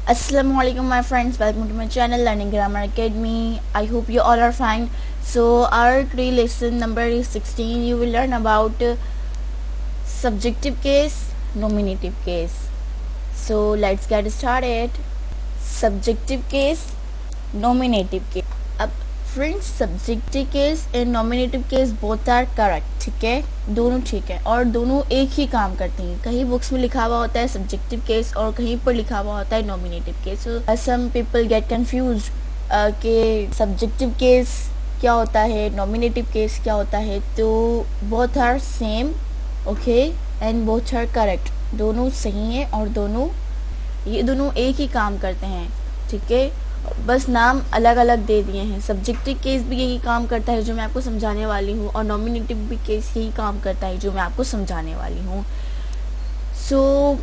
Assalamualaikum my friends, welcome to my channel Learning Grammar Academy. I hope you all are fine. So our today lesson number is 16. You will learn about subjective case, nominative case. So let's get started. Subjective case, nominative case. अब friends subjective case and nominative case both are correct, ठीक है, दोनों ठीक है और दोनों एक ही काम करते हैं. कहीं बुक्स में लिखा हुआ होता है सब्जेक्टिव केस और कहीं पर लिखा हुआ होता है nominative case. So some people get confused कि सब्जेक्टिव केस क्या होता है, नॉमिनेटिव केस क्या होता है. तो both are same, okay, and both are correct. दोनों सही हैं और ये दोनों एक ही काम करते हैं, ठीक है, बस नाम अलग अलग दे दिए हैं. सब्जेक्टिव केस भी यही काम करता है जो मैं आपको समझाने वाली हूँ और नॉमिनेटिव भी केस यही काम करता है जो मैं आपको समझाने वाली हूँ. सो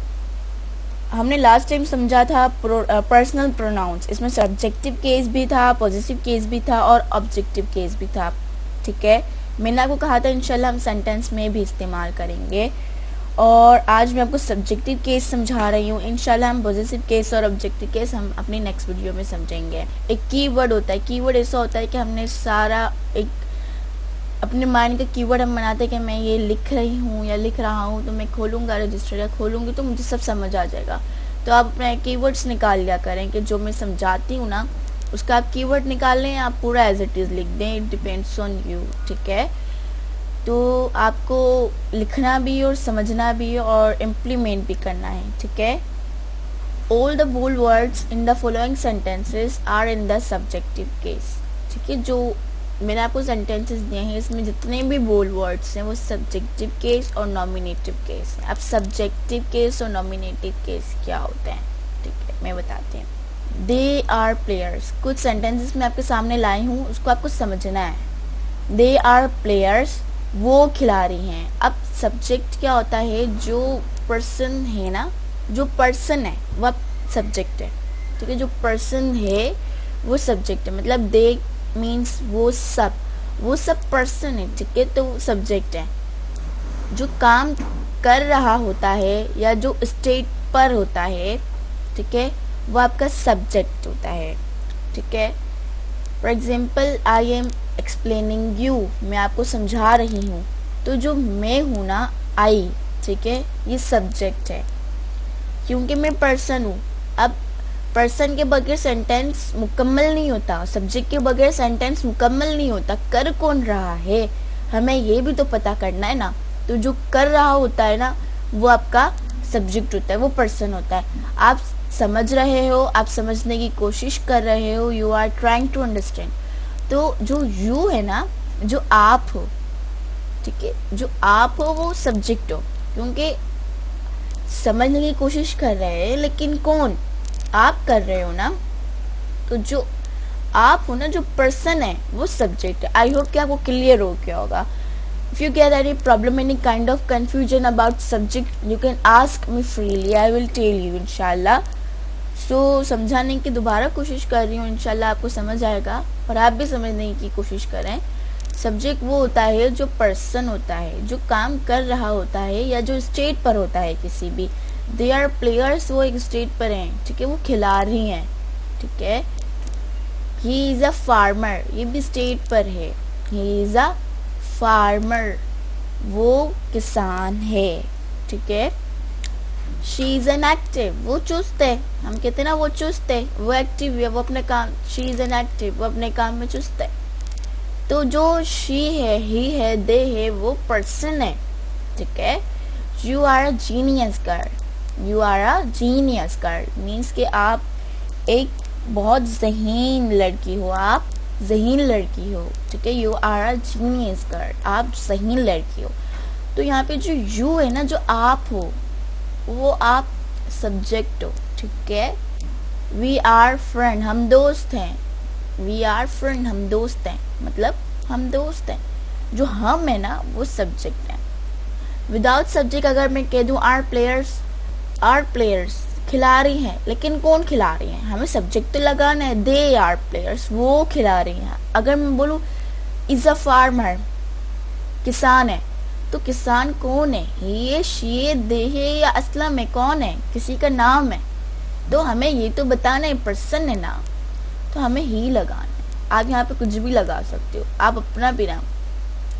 हमने लास्ट टाइम समझा था पर्सनल प्रोनाउंस. इसमें सब्जेक्टिव केस भी था, पॉजिटिव केस भी था और ऑब्जेक्टिव केस भी था, ठीक है. मैंने आपको कहा था इंशाल्लाह हम सेंटेंस में भी इस्तेमाल करेंगे और आज मैं आपको सब्जेक्टिव केस समझा रही हूँ. इंशाल्लाह हम पॉजिटिव केस और ऑब्जेक्टिव केस हम अपनी नेक्स्ट वीडियो में समझेंगे. एक कीवर्ड होता है, कीवर्ड ऐसा होता है कि हमने सारा एक अपने माइंड का कीवर्ड हम बनाते हैं कि मैं ये लिख रही हूँ या लिख रहा हूँ, तो मैं खोलूँगा रजिस्टर या खोलूँगी तो मुझे सब समझ आ जाएगा. तो आप अपने कीवर्ड्स निकाल लिया करें कि जो मैं समझाती हूँ ना उसका आप कीवर्ड निकाल लें, आप पूरा एज इट इज़ लिख दें. इट डिपेंड्स ऑन यू, ठीक है. तो आपको लिखना भी और समझना भी और इम्प्लीमेंट भी करना है, ठीक है. All the bold words in the following sentences are in the subjective case, ठीक है. जो मैंने आपको सेंटेंसेस दिए हैं इसमें जितने भी बोल्ड वर्ड्स हैं वो सब्जेक्टिव केस और नॉमिनेटिव केस हैं. अब सब्जेक्टिव केस और नॉमिनेटिव केस क्या होते हैं, ठीक है, मैं बताती हूँ. दे आर प्लेयर्स, कुछ सेंटेंसेस मैं आपके सामने लाई हूँ, उसको आपको समझना है. दे आर प्लेयर्स, वो खिलाड़ी हैं. अब सब्जेक्ट क्या होता है, जो पर्सन है ना, जो पर्सन है वह सब्जेक्ट है, ठीक है. जो पर्सन है वो सब्जेक्ट है, मतलब दे मीन्स वो सब पर्सन है, ठीक है, तो सब्जेक्ट है. जो काम कर रहा होता है या जो स्टेट पर होता है, ठीक है, वो आपका सब्जेक्ट होता है, ठीक है. For example I am explaining you, मैं आपको समझा रही हूँ, तो जो मैं हूँ ना आई, ठीक है, ये सब्जेक्ट है क्योंकि मैं पर्सन हूँ. अब पर्सन के बगैर सेंटेंस मुकम्मल नहीं होता, सब्जेक्ट के बगैर सेंटेंस मुकम्मल नहीं होता. कर कौन रहा है हमें ये भी तो पता करना है ना. तो जो कर रहा होता है ना वो आपका सब्जेक्ट होता है, वो पर्सन होता है. आप समझ रहे हो, आप समझने की कोशिश कर रहे हो, you are trying to understand. तो जो यू है ना, जो आप हो, ठीक है, जो आप हो वो सब्जेक्ट हो क्योंकि समझने की कोशिश कर रहे हैं, लेकिन कौन, आप कर रहे हो ना. तो जो आप हो ना, जो पर्सन है वो सब्जेक्ट है. आई होप कि आपको क्लियर हो गया होगा. If you get any problem, any kind of confusion about subject, you can ask me freely, I will tell you इंशाल्लाह. सो समझाने की दोबारा कोशिश कर रही हूँ, इंशाल्लाह आपको समझ आएगा और आप भी समझने की कोशिश करें. सब्जेक्ट वो होता है जो पर्सन होता है, जो काम कर रहा होता है या जो स्टेट पर होता है किसी भी. दे आर प्लेयर्स, वो एक स्टेट पर हैं, ठीक है, वो खिलाड़ी हैं, ठीक है. ही इज़ अ फार्मर, ये भी स्टेट पर है. ही इज़ अ फार्मर, वो किसान है, ठीक है. शी इज एन एक्टिव, वो चुस्त है. हम कहते हैं ना वो चुस्त है, वो एक्टिव है, वो अपने काम, शी इज एन एक्टिव, वो अपने काम में चुस्त है. तो जो शी है, ही है, दे है, वो पर्सन है, ठीक है. You are a genius girl, you are a genius girl means कि आप एक बहुत ज़हीन लड़की हो, आप ज़हीन लड़की हो, ठीक है. You are a genius girl, आप ज़हीन लड़की हो. तो यहाँ पे जो यू है ना, जो आप हो, वो आप सब्जेक्ट हो, ठीक है. वी आर फ्रेंड, हम दोस्त हैं. वी आर फ्रेंड, हम दोस्त हैं, मतलब हम दोस्त हैं. जो हम है ना वो सब्जेक्ट है. विदाउट सब्जेक्ट अगर मैं कह दूं आर प्लेयर्स खिलाड़ी हैं, लेकिन कौन खिलाड़ी हैं, हमें सब्जेक्ट तो लगाना है. दे आर प्लेयर्स, वो खिलाड़ी हैं. अगर मैं बोलूं इज अ फार्मर, किसान है, तो किसान कौन है, ये शी दे है या असलम है, कौन है, किसी का नाम है. तो हमें ये तो बताना है पर्सन है ना, तो हमें ही लगाना है। आप यहाँ पे कुछ भी लगा सकते हो, आप अपना भी नाम,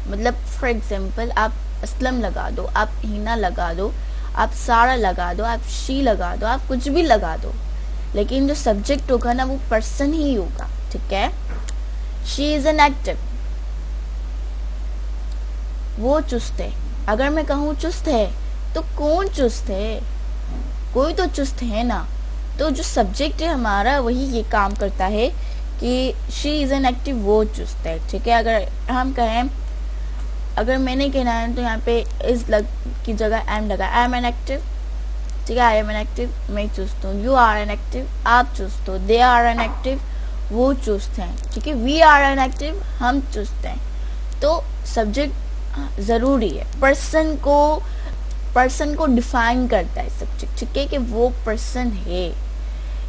मतलब फॉर एग्जाम्पल आप असलम लगा दो, आप हिना लगा दो, आप सारा लगा दो, आप शी लगा दो, आप कुछ भी लगा दो, लेकिन जो सब्जेक्ट होगा ना वो पर्सन ही होगा, ठीक है। शी इज एन एक्टिव, वो चुस्त है। अगर मैं कहूँ चुस्त है तो कौन चुस्त है, कोई तो चुस्त है ना। तो जो सब्जेक्ट है हमारा वही ये काम करता है कि शी इज एन एक्टिव, वो चुस्त है, ठीक है। अगर हम कहें, अगर मैंने कहना है तो यहाँ पे इज लग की जगह एम लगा, आई एम एन एक्टिव, ठीक है। आई एम एन एक्टिव, मैं चुस्त हूँ। यू आर एन एक्टिव, आप चुस्त हो। दे आर एन एक्टिव, वो चुस्त हैं, ठीक है। वी आर एन एक्टिव, हम चुस्त हैं। तो सब्जेक्ट ज़रूरी है, पर्सन को डिफाइन करता है सब्जेक्ट, ठीक है, कि वो पर्सन है।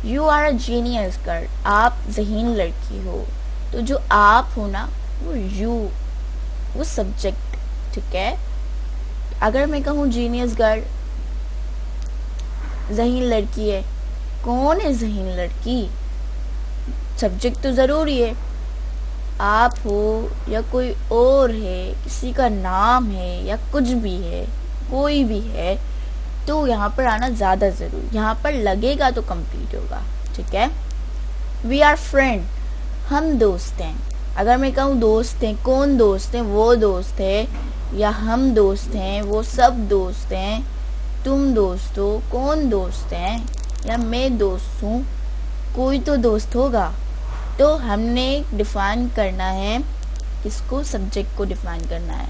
You are a genius girl, आप ज़हीन लड़की हो। तो जो आप हो ना वो यू, वो सब्जेक्ट, ठीक है। अगर मैं कहूँ जीनियस गर्ल, ज़हीन लड़की है, कौन है ज़हीन लड़की, सब्जेक्ट तो ज़रूरी है। आप हो या कोई और है, किसी का नाम है या कुछ भी है, कोई भी है, तो यहाँ पर आना ज़्यादा ज़रूरी, यहाँ पर लगेगा तो कंप्लीट होगा, ठीक है। वी आर फ्रेंड, हम दोस्त हैं। अगर मैं कहूँ दोस्त हैं, कौन दोस्त हैं, वो दोस्त है, या हम दोस्त हैं, वो सब दोस्त हैं, तुम दोस्त हो, कौन दोस्त हैं, या मैं दोस्त हूँ, कोई तो दोस्त होगा। तो हमने डिफाइन करना है किसको, सब्जेक्ट को डिफाइन करना है।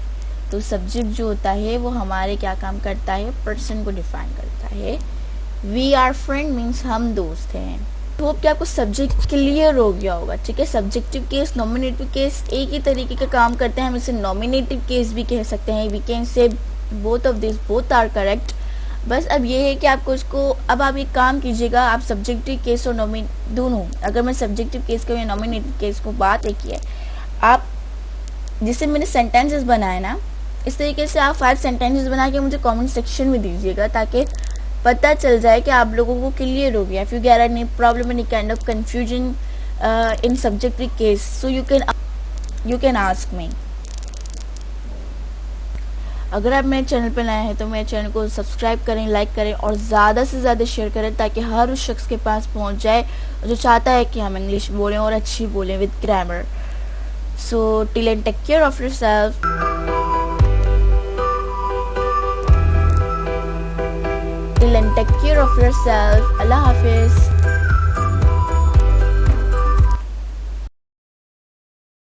तो सब्जेक्ट जो होता है वो हमारे क्या काम करता है, पर्सन को डिफाइन करता है। वी आर फ्रेंड मीन्स हम दोस्त हैं। तो होप कि आपको सब्जेक्ट क्लियर हो गया होगा, ठीक है। सब्जेक्टिव केस, नॉमिनेटिव केस एक ही तरीके का काम करते हैं, हम इसे नॉमिनेटिव केस भी कह सकते हैं। We can say both of this, both are correct. बस अब ये है कि आपको इसको, अब आप एक काम कीजिएगा, आप सब्जेक्टिव केस और दोनों, अगर मैं सब्जेक्टिव केस को या नॉमिनेटिव केस को बात एक ही है, आप जिससे मैंने सेंटेंसेस बनाए ना, इस तरीके से आप 5 सेंटेंसेस बना के मुझे कमेंट सेक्शन में दीजिएगा, ताकि पता चल जाए कि आप लोगों को क्लियर हो गया। If you get any problem, any kind of confusion in subjective case, so you can ask मी। अगर आप मेरे चैनल पर नए हैं तो मेरे चैनल को सब्सक्राइब करें, लाइक करें और ज़्यादा से ज़्यादा शेयर करें, ताकि हर उस शख्स के पास पहुंच जाए जो चाहता है कि हम इंग्लिश बोलें और अच्छी बोलें with grammar. So till then take care of yourself. Till then take care of yourself. अल्लाह हाफिज़।